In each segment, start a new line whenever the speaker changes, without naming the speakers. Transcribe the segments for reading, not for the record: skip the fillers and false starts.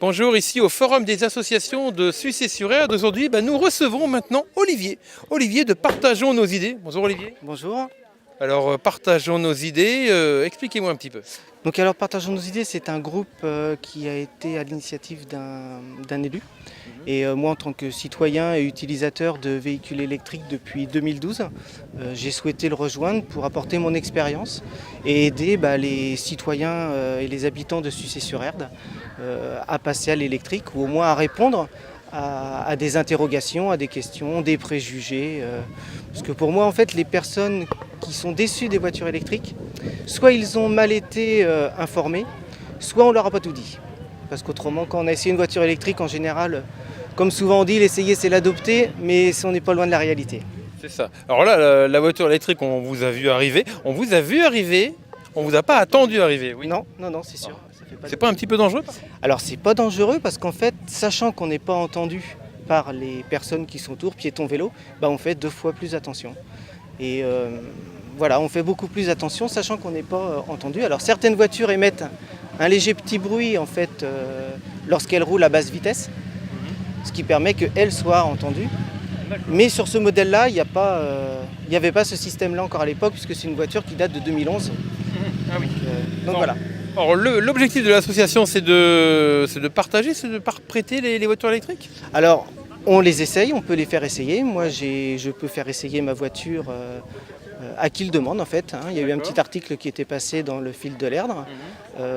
Bonjour, ici au Forum des associations de Sucé-sur-Erdre. Aujourd'hui, nous recevons maintenant Olivier. Olivier de Partageons nos idées. Bonjour Olivier.
Bonjour.
Alors, Partageons nos idées, expliquez-moi un petit peu.
Donc alors Partageons nos idées, c'est un groupe qui a été à l'initiative d'un élu. Et moi en tant que citoyen et utilisateur de véhicules électriques depuis 2012, j'ai souhaité le rejoindre pour apporter mon expérience et aider les citoyens et les habitants de Sucé-sur-Erdre à passer à l'électrique ou au moins à répondre à des interrogations, à des questions, des préjugés. Parce que pour moi en fait les personnes qui sont déçues des voitures électriques, soit ils ont mal été informés, soit on leur a pas tout dit. Parce qu'autrement, quand on a essayé une voiture électrique, en général, comme souvent on dit, l'essayer c'est l'adopter, mais on n'est pas loin de la réalité.
C'est ça. Alors là, la voiture électrique, on vous a vu arriver. On vous a vu arriver, on vous a pas attendu arriver. Oui.
Non, c'est sûr.
C'est pas un petit peu dangereux?
Alors c'est pas dangereux parce qu'en fait, sachant qu'on n'est pas entendu par les personnes qui sont autour, piétons, vélos, on fait 2 fois plus attention. Et voilà, on fait beaucoup plus attention, sachant qu'on n'est pas entendu. Alors certaines voitures émettent un léger petit bruit en fait lorsqu'elles roulent à basse vitesse, ce qui permet qu'elles soient entendues. Mais sur ce modèle-là, il n'y avait pas ce système-là encore à l'époque, puisque c'est une voiture qui date de 2011.
Ah oui.
Donc voilà.
Alors l'objectif de l'association, c'est de partager, c'est de prêter les voitures électriques?
Alors, on les essaye, on peut les faire essayer. Moi, je peux faire essayer ma voiture à qui le demande en fait. Il y a eu un petit article qui était passé dans le fil de l'Erdre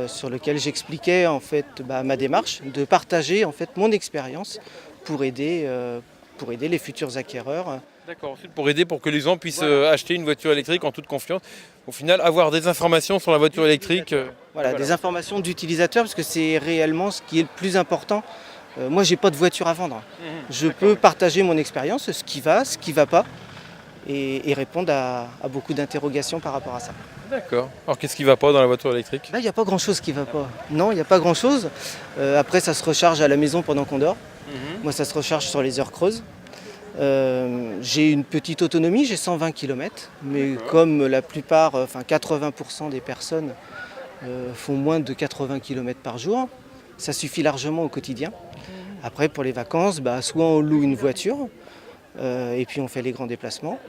sur lequel j'expliquais en fait ma démarche de partager en fait mon expérience pour aider les futurs acquéreurs.
D'accord, ensuite pour que les gens puissent acheter une voiture électrique en toute confiance. Au final, avoir des informations sur la voiture électrique.
Voilà, des informations d'utilisateurs parce que c'est réellement ce qui est le plus important. Moi, j'ai pas de voiture à vendre. Je peux partager mon expérience, ce qui va pas, et répondre à beaucoup d'interrogations par rapport à ça.
D'accord. Alors qu'est-ce qui va pas dans la voiture électrique?
Là, il n'y a pas grand-chose qui va pas. Non, il n'y a pas grand-chose. Après, ça se recharge à la maison pendant qu'on dort. Moi, ça se recharge sur les heures creuses. J'ai une petite autonomie, j'ai 120 km, mais comme la plupart, 80% des personnes font moins de 80 km par jour, ça suffit largement au quotidien. Après, pour les vacances, soit on loue une voiture, et puis on fait les grands déplacements.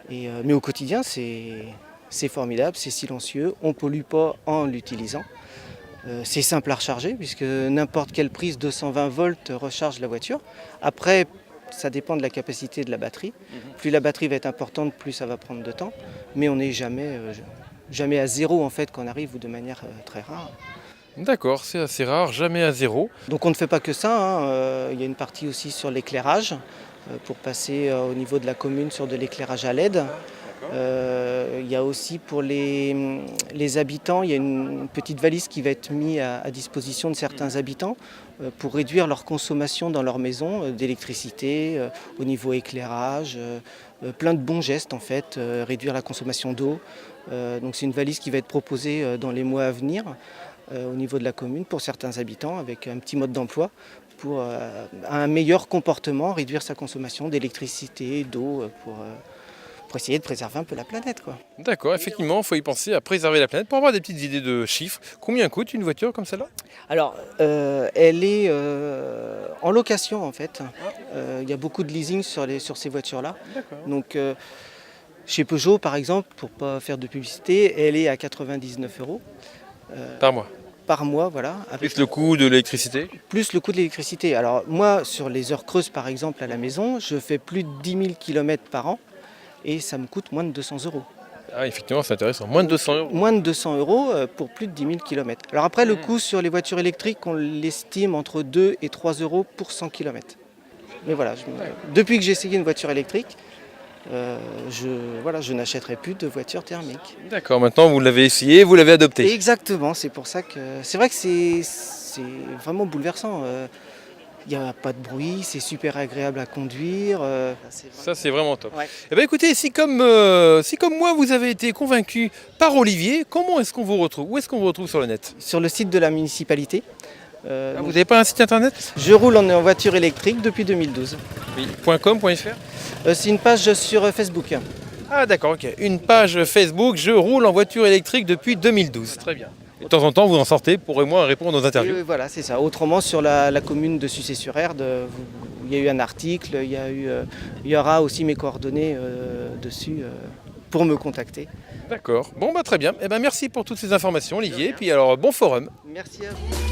Mais au quotidien, c'est formidable, c'est silencieux, on ne pollue pas en l'utilisant. C'est simple à recharger, puisque n'importe quelle prise 220 volts recharge la voiture. Après, ça dépend de la capacité de la batterie. Plus la batterie va être importante, plus ça va prendre de temps. Mais on n'est jamais à zéro en fait quand on arrive, ou de manière très rare.
D'accord, c'est assez rare, jamais à zéro.
Donc on ne fait pas que ça, il y a une partie aussi sur l'éclairage, pour passer au niveau de la commune sur de l'éclairage à LED. Il y a aussi pour les habitants, il y a une petite valise qui va être mise à disposition de certains habitants pour réduire leur consommation dans leur maison d'électricité, au niveau éclairage, plein de bons gestes en fait, réduire la consommation d'eau. Donc c'est une valise qui va être proposée dans les mois à venir au niveau de la commune pour certains habitants avec un petit mode d'emploi pour un meilleur comportement, réduire sa consommation d'électricité, d'eau pour essayer de préserver un peu la planète, quoi.
D'accord, effectivement, il faut y penser à préserver la planète. Pour avoir des petites idées de chiffres, combien coûte une voiture comme celle-là?
Alors, elle est en location en fait. Il y a beaucoup de leasing sur ces voitures-là. Donc, chez Peugeot, par exemple, pour ne pas faire de publicité, elle est à 99 €
Par mois.
par mois, voilà.
Plus le coût de l'électricité?
Plus le coût de l'électricité. Alors moi, sur les heures creuses, par exemple, à la maison, je fais plus de 10 000 km par an et ça me coûte moins de 200 €.
Ah, effectivement, c'est intéressant. Moins de 200 €.
Moins de 200 € pour plus de 10 000 km. Alors après, le coût sur les voitures électriques, on l'estime entre 2 et 3 € pour 100 km. Mais voilà, depuis que j'ai essayé une voiture électrique, je n'achèterai plus de voiture thermique.
D'accord, maintenant vous l'avez essayé, vous l'avez adopté.
Exactement, c'est pour ça que c'est vrai que c'est vraiment bouleversant. Il n'y a pas de bruit, c'est super agréable à conduire.
Ça c'est vraiment top.
Ouais.
Eh bien écoutez, si comme moi vous avez été convaincu par Olivier, comment est-ce qu'on vous retrouve? Où est-ce qu'on vous retrouve sur le net?
Sur le site de la municipalité.
Vous n'avez pas un site internet?
Je roule en voiture électrique depuis 2012.
Oui. .com.fr?
C'est une page sur Facebook.
Ah d'accord, ok. Une page Facebook, je roule en voiture électrique depuis 2012. Très bien. Et de temps en temps, vous en sortez pour et moi répondre aux interviews.
Voilà, c'est ça. Autrement, sur la commune de Sucé-sur-Erdre, il y a eu un article, il y aura aussi mes coordonnées dessus pour me contacter.
D'accord. Bon, bah très bien. Eh ben, merci pour toutes ces informations, Olivier. Et puis alors, bon forum.
Merci à vous.